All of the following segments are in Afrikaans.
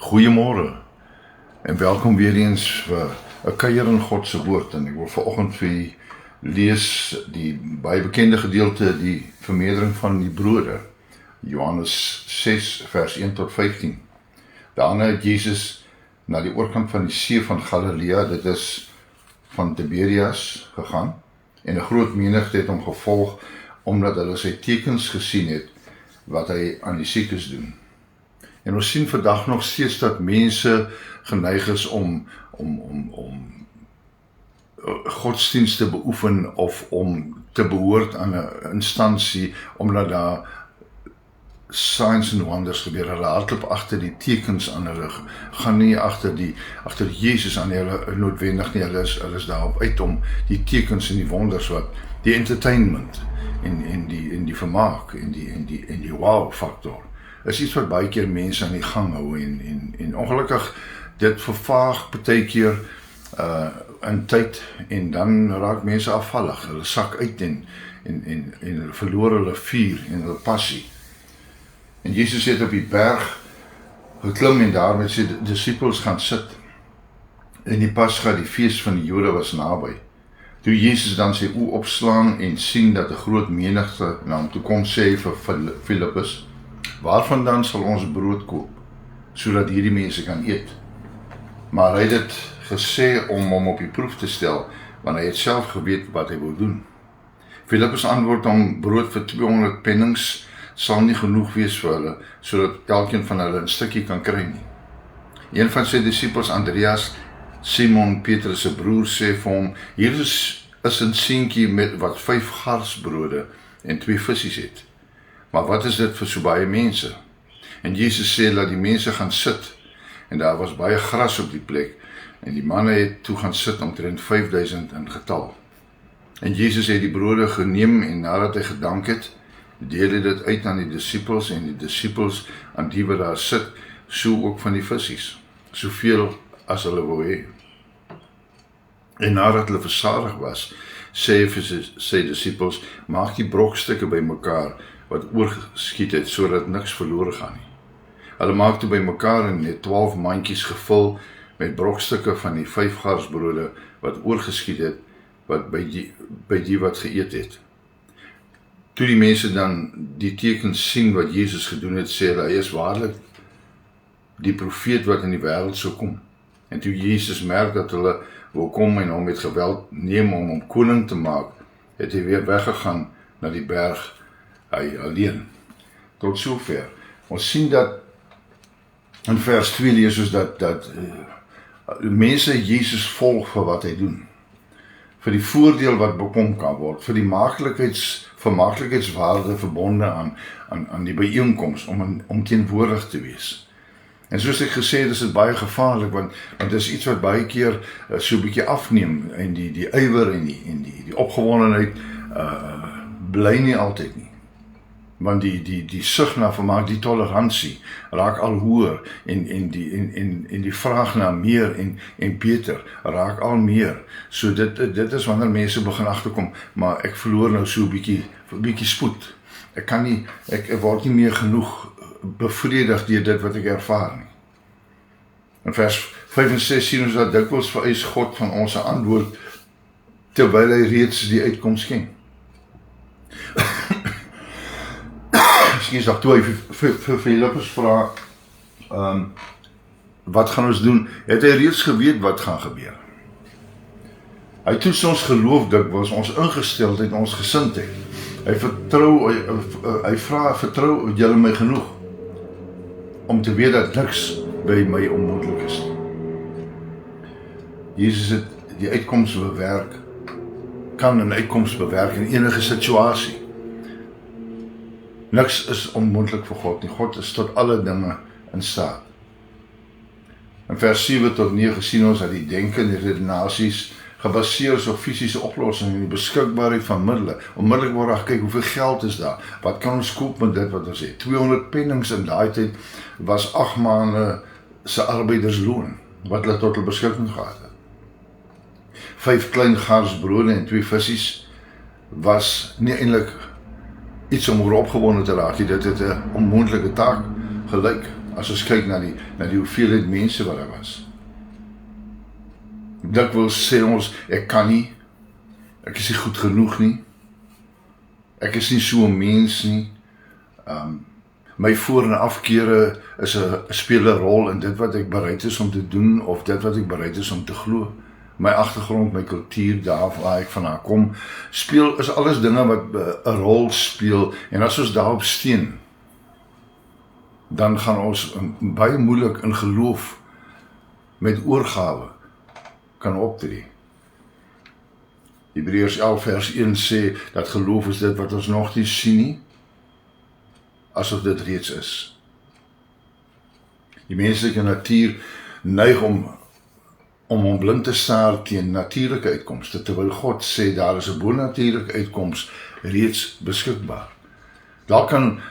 Goeiemôre en welkom weer eens vir 'n kuier in God se woord. En ek wil vanoggend vir u lees die baie bekende gedeelte, die vermeerdering van die brode. Johannes 6 vers 1 tot 15. Daarna het Jesus na die oorkant van die see van Galilea, dit is van Tiberias, gegaan en 'n groot menigte het hom gevolg omdat hulle sy tekens gesien het wat hy aan die siekes doen. En ons sien vandag nog steeds dat mense geneig is om godsdienst te beoefen of om te behoort aan 'n instansie, omdat daar signs en wonders gebeur. Hulle hardloop agter die tekens aan hulle, gaan nie agter Jesus aan hulle noodwendig nie. Hulle is daarop uit om die tekens en die wonders wat die entertainment en die vermaak en die wow faktor is iets wat baie keer mense aan die gang hou en ongelukkig dit vervaag baie keer in tyd en dan raak mense afvallig. Hulle sak uit en hulle verloor hulle vuur en hulle passie. En Jesus het op die berg geklim en daar met sy disippels gaan sit. En die Pasga, die fees van die Jode, was naby. Toe Jesus dan sy oë opslaan en sien dat 'n groot menigte na hom toe kom, sê vir Filippus: "Waarvan dan sal ons brood koop, sodat hierdie mense kan eet?" Maar hy het dit gesê om hom op die proef te stel, want hy het self geweet wat hy wou doen. Filippus antwoord hom: "Brood vir 200 pennings sal nie genoeg wees vir hulle, sodat elkeen van hulle 'n stukkie kan kry nie." Een van sy disippels, Andreas, Simon Petrus se broer, sê vir hom: "Hier is 'n seentjie met wat 5 garsbrode en 2 visse het. Maar wat is dit vir so baie mense?" En Jesus sê: "Laat die mense gaan sit." En daar was baie gras op die plek, en die manne het toe gaan sit, omtrent 5000 in getal. En Jesus het die brode geneem en nadat hy gedank het, deel hy dit uit aan die disippels en die disippels aan die wat daar sit, so ook van die visse, soveel as hulle wou hê. En nadat hulle versadig was, sê hy vir sy disippels: "Maak die brokstukke bymekaar wat oorgeskiet het, sodat niks verlore gaan nie." Hulle maak toe bymekaar en het 12 mandjies gevul met brokstukke van die 5 garsbrode wat oorgeskiet het, wat by die wat geëet het. Toe die mense dan die tekens sien wat Jesus gedoen het, sê hulle: "Hy is waarlik die profeet wat in die wêreld sou kom." En toe Jesus merk dat hulle wou kom en hom met geweld neem om hom koning te maak, het hy weer weggegaan na die berg, hy alleen. Tot sover. Ons sien dat in vers 2 lees ons dat mense Jesus volg vir wat hy doen, vir die voordeel wat bekom kan word, vir die vermaaklikheidswaarde verbonde aan die byeenkoms, om teenwoordig te wees. En soos ek gesê het, is dit baie gevaarlik, want dit is iets wat baie keer so 'n bietjie afneem, en die ywer en die opgewondenheid bly nie altyd nie. Want die sug na vermaak, die toleransie raak al hoër en die vraag na meer en beter raak al meer. So dit is wanneer mense begin agterkom, maar ek verloor nou so 'n bietjie spoed. Ek word nie meer genoeg bevredig deur dit wat ek ervaar nie. In vers 5 en 6 sien ons dat dikwels vereis God van ons 'n antwoord terwyl hy reeds die uitkoms ken. Miskien toe hy vir Filippus vra, wat gaan ons doen, het hy reeds geweet wat gaan gebeur. Hy toets ons geloof dikwels, ons ingesteldheid, ons gesindheid. Hy vra, vertrou julle my genoeg om te weet dat niks by my onmoontlik is. Jesus het die uitkoms bewerk, kan 'n uitkoms bewerk in enige situasie. Niks is onmoontlik vir God nie. God is tot alle dinge in staat. In vers 7 tot 9 sien ons dat die denke en die redenasies gebaseer is op fisiese oplossings en die beskikbaarheid van middele. Onmiddellik word daar kyk, hoeveel geld is daar? Wat kan ons koop met dit wat ons het? 200 pennings in daai tyd was 8 maande se arbeidersloon wat hulle tot hulle beskikking gehad het. 5 klein garsbrode en 2 visse was nie eintlik iets om oor opgewonde te raak, dit het 'n onmoontlike taak gelyk. As ons kyk na die hoeveelheid mense wat daar was. Dikwels sê ons, ek kan nie, ek is nie goed genoeg nie, ek is nie so 'n mens nie, my voor- en afkere speel 'n rol in dit wat ek bereid is om te doen, of dit wat ek bereid is om te glo. My agtergrond, my kultuur, daar waar ek vandaan kom, is alles dinge wat 'n rol speel, en as ons daarop steun, dan gaan ons baie moeilik in geloof met oorgawe kan optree. Hebreërs 11 vers 1 sê dat geloof is dit wat ons nog nie sien nie, asof dit reeds is. Die menslike natuur neig om blind te staar teen natuurlike uitkomste, terwyl God sê daar is 'n bonatuurlike uitkoms reeds beskikbaar. Daar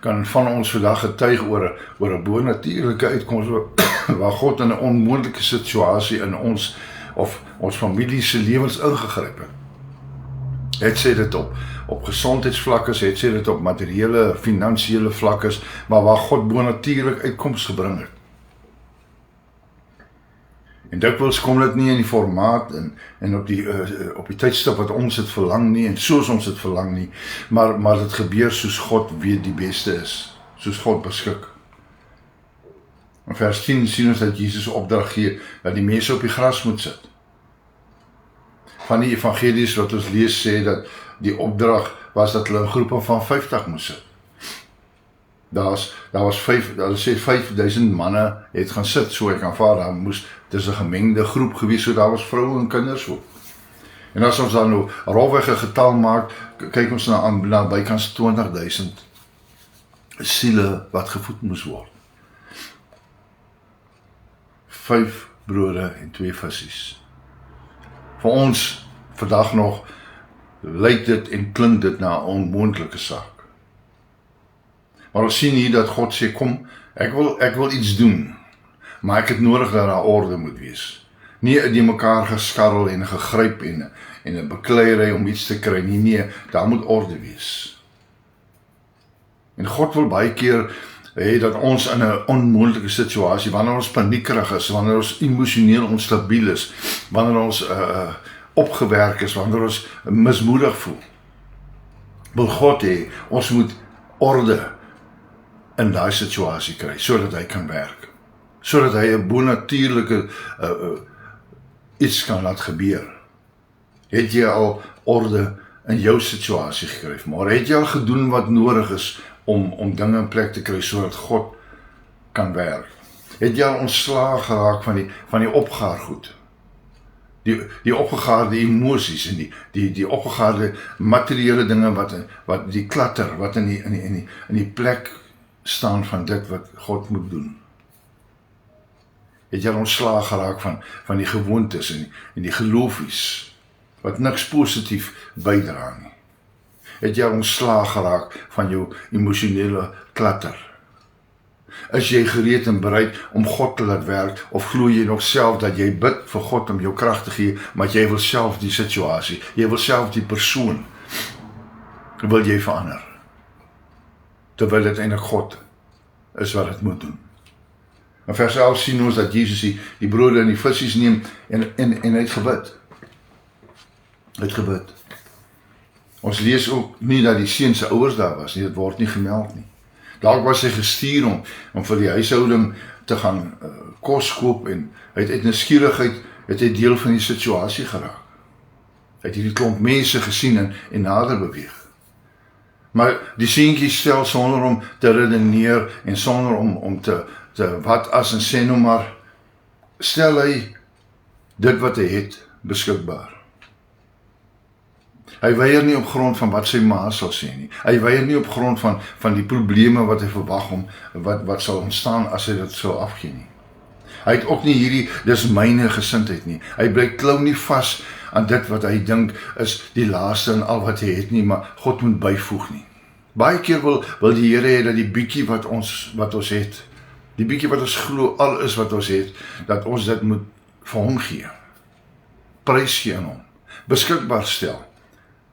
kan van ons vandag getuig oor 'n bonatuurlike uitkoms waar God in 'n onmoontlike situasie in ons of ons familie se lewens ingegryp het. Het sê dit op gesondheidsvlakkes, het sê dit op materiële, finansiële vlakkes, maar waar God bonatuurlik uitkoms gebring het. En dikwels kom dit nie in die formaat en op die tydstip wat ons dit verlang nie, en soos ons dit verlang nie, maar dit gebeur soos God weet die beste is, soos God beskik. In vers 10 sien ons dat Jesus opdrag gee dat die mense op die gras moet sit. Van die evangelies wat ons lees sê dat die opdrag was dat hulle in groepe van 50 moes sit. Daar was 5000 manne het gaan sit, so ek aanvaar, dis 'n gemengde groep gewees, so daar was vroue en kinders ook. En as ons dan nou rofweg 'n getal maak, kyk ons na bykans 20.000 siele wat gevoed moes word. 5 brode en 2 visse. Vir ons vandag nog lyk dit en klink dit na 'n onmoontlike saak. Maar ons sien hier dat God sê, kom, ek wil iets doen, maar ek het nodig dat daar orde moet wees. Nie die mekaar geskarrel en gegryp en 'n bekleierery om iets te kry nie, nee, daar moet orde wees. En God wil baie keer hê dat ons in 'n onmoontlike situasie, wanneer ons paniekerig is, wanneer ons emosioneel onstabiel is, wanneer ons opgewerk is, wanneer ons mismoedig voel, wil God hê, ons moet orde in daai situasie kry, sodat hy kan werk, sodat hy 'n bonatuurlike iets kan laat gebeur. Het jy al orde in jou situasie gekry, maar het jy al gedoen wat nodig is om dinge in plek te kry, sodat God kan werk? Het jy al ontslaag geraak van die opgaargoed? Die opgegaarde emosies en die opgegaarde materiële dinge wat die klatter, wat in die plek staan van dit wat God moet doen. Het jy al ontslaag geraak van die gewoontes en die geloofies, wat niks positief bydra nie? Het jy al ontslaag geraak van jou emosionele klatter? Is jy gereed en bereid om God te laat werk, of glo jy nog self dat jy bid vir God om jou krag te gee, maar jy wil self die situasie, jy wil self die persoon, wil jy verander, terwyl dit eintlik God is wat dit moet doen. In vers 11 sien ons dat Jesus die brode en die visse neem en hy het gebid. Hy het gebid. Ons lees ook nie dat die seun se ouers daar was nie, dit word nie gemeld nie. Dalk was hy gestuur om vir die huishouding te gaan kos koop, en hy het uit nuuskierigheid het hy deel van die situasie geraak. Hy het hierdie klomp mense gesien en nader beweeg. Maar die seentjie stel sonder om te redeneer en sonder om te wat as en sê nou maar, stel hy dit wat hy het beskikbaar. Hy weier nie op grond van wat sy ma sal sê nie. Hy weier nie op grond van die probleme wat hy verwag wat sal ontstaan as hy dit sou afgee nie. Hy het ook nie dis myne gesindheid nie. Hy bly klou nie vas aan dit wat hy dink is die laaste en al wat hy het nie, maar God moet byvoeg nie. Baie keer wil die Here hê dat die bietjie wat ons het, die bietjie wat ons glo al is wat ons het, dat ons dit moet vir hom gee. Prys gee aan hom. Beskikbaar stel,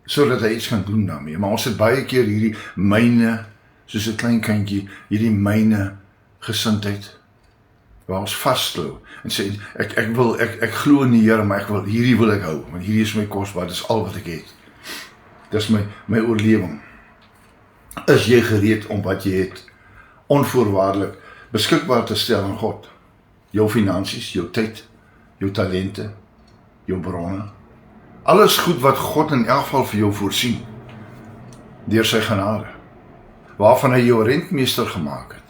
sodat hy iets kan doen daarmee. Maar ons het baie keer hierdie myne, soos 'n klein kindjie, hierdie myne gesindheid, waar ons vasklou en sê, ek glo in die Here, maar hierdie wil ek hou, want hierdie is my kosbaar, dis al wat ek het. Dis my oorlewing. Is jy gereed om wat jy het, onvoorwaardelik, beskikbaar te stel aan God? Jou finansies, jou tyd, jou talente, jou bronne, alles goed wat God in elk geval vir jou voorsien, deur sy genade, waarvan hy jou rentmeester gemaak het.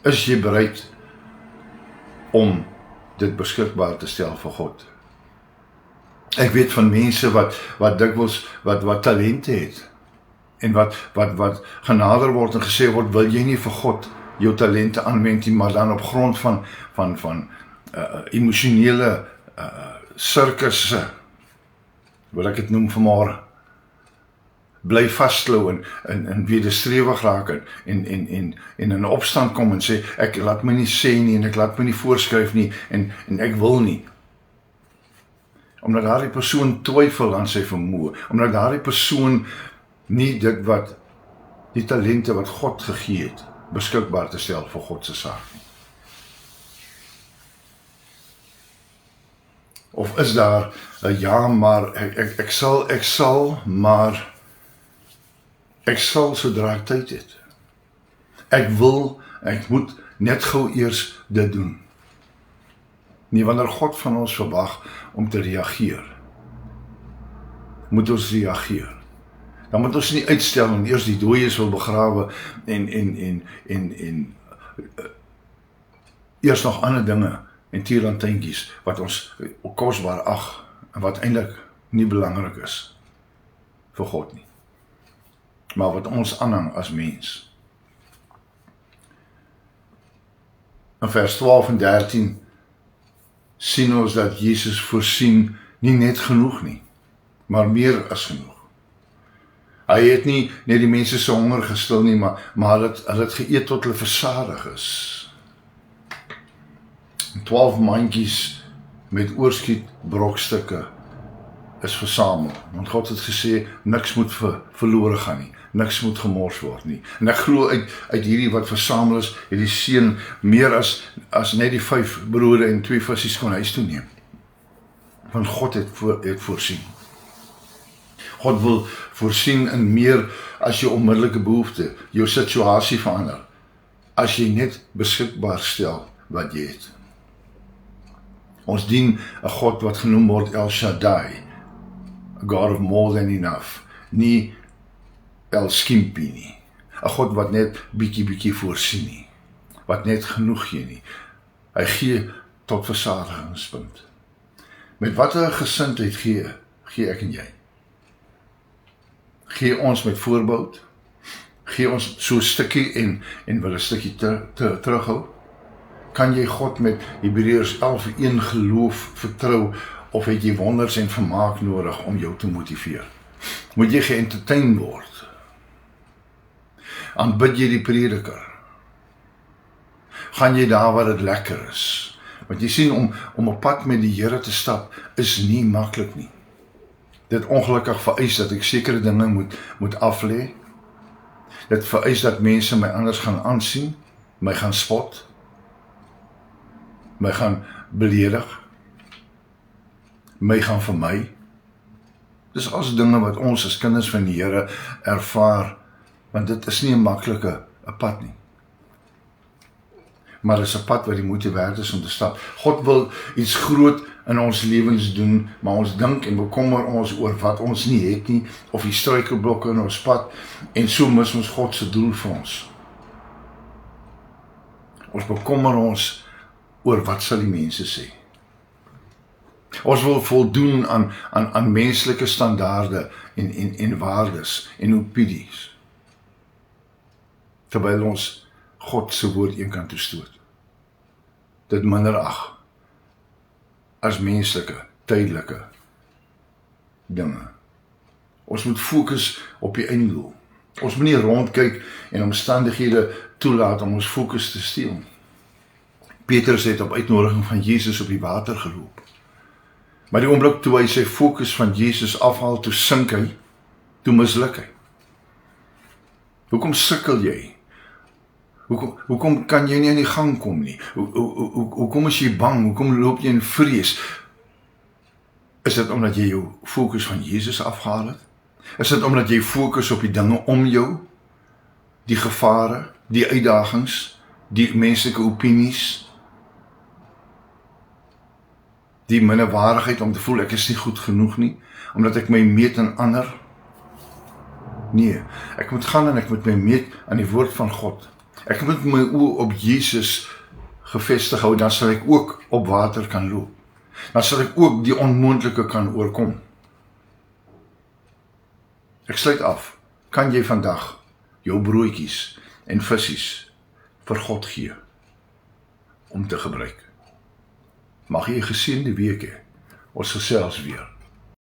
Is jy bereid om dit beskikbaar te stel vir God? Ek weet van mense wat dikwels wat talente het, en wat genader word en gesê word, wil jy nie vir God jou talente aanwend nie, maar dan op grond van emosionele sirkusse, wil ek het noem vanmôre, bly vasklou en wederstrewig raak en in opstand kom en sê, ek laat my nie sê nie, en ek laat my nie voorskryf nie, en ek wil nie. Omdat daardie persoon twyfel aan sy vermoë, omdat daardie persoon nie dit wat, die talente wat God gegee het, beskikbaar te stel vir God se saak nie. Of is daar 'n ja, maar ek sal sodra ek tyd het. Ek moet net gou eers dit doen. Nie wanneer God van ons verwag om te reageer, moet ons reageer. Dan moet ons nie uitstel en eers die dooies wil begrawe en eers nog ander dinge en tierlantynkies wat ons kosbaar ag en wat eintlik nie belangrik is vir God nie, maar wat ons aanhang as mens. In vers 12 en 13 sien ons dat Jesus voorsien nie net genoeg nie, maar meer as genoeg. Hy het nie net die mense se honger gestil nie, maar hulle het geëet tot hulle versadig is. 12 mandjies met oorskiet brokstukke is versamel, want God het gesê, niks moet verlore gaan nie, niks moet gemors word nie. En ek glo uit hierdie wat versamel is, het die seun meer as net die 5 brode en 2 visse kon huis toe neem. Want God het voorsien. God wil voorsien in meer as jou onmiddellike behoefte, jou situasie verander, as jy net beskikbaar stel wat jy het. Ons dien 'n God wat genoem word El Shaddai, a God of more than enough, nie El Skimpy nie, 'n God wat net bietjie voorsien nie, wat net genoeg gee nie. Hy gee tot versadigingspunt. Met watter gesindheid gee ek en jy? Gee ons met voorbehoud? Gee ons so 'n stukkie en wil 'n stukkie terughou? Kan jy God met Hebreërs 11:1 geloof vertrou, of het jy wonders en vermaak nodig om jou te motiveer? Moet jy geëntertain word? Aanbid jy die prediker? Gaan jy daar waar dit lekker is? Want jy sien, om 'n pad met die Here te stap, is nie maklik nie. Dit ongelukkig vereis dat ek sekere dinge moet aflê. Dit vereis dat mense my anders gaan aansien, my gaan spot, my gaan beledig, my gaan vermy. Dis als dinge wat ons as kinders van die Here ervaar, want dit is nie 'n maklike pad nie. Maar dit is 'n pad wat die moeite werd is om te stap. God wil iets groot in ons lewens doen, maar ons dink en bekommer ons oor wat ons nie het nie, of die struikelblokke in ons pad, en so mis ons God se doel vir ons. Ons bekommer ons oor wat sal die mense sê. Ons wil voldoen aan menslike standaarde en waardes en opinies, terwyl ons God se woord eenkant toe stoot. Dit minder ag as menslike, tydelike dinge. Ons moet fokus op die einddoel. Ons moet nie rondkyk en omstandighede toelaat om ons fokus te steel. Petrus het op uitnodiging van Jesus op die water geloop. Maar die oomblik toe hy sy fokus van Jesus afhaal, toe sink hy, toe misluk hy. Hoekom sukkel jy? Hoekom kan jy nie in die gang kom nie? Hoekom is jy bang? Hoekom loop jy in vrees? Is dit omdat jy jou fokus van Jesus afgehaal het? Is dit omdat jy fokus op die dinge om jou? Die gevare, die uitdagings, die menslike opinies, die minderwaardigheid om te voel ek is nie goed genoeg nie, omdat ek my meet aan ander? Nee, ek moet gaan en ek moet my meet aan die woord van God. Ek moet my oë op Jesus gefestig hou, dan sal ek ook op water kan loop. Dan sal ek ook die onmoontlike kan oorkom. Ek sluit af. Kan jy vandag jou broodjies en visies vir God gee om te gebruik? Mag jy 'n geseënde week hê. Ons gesels weer.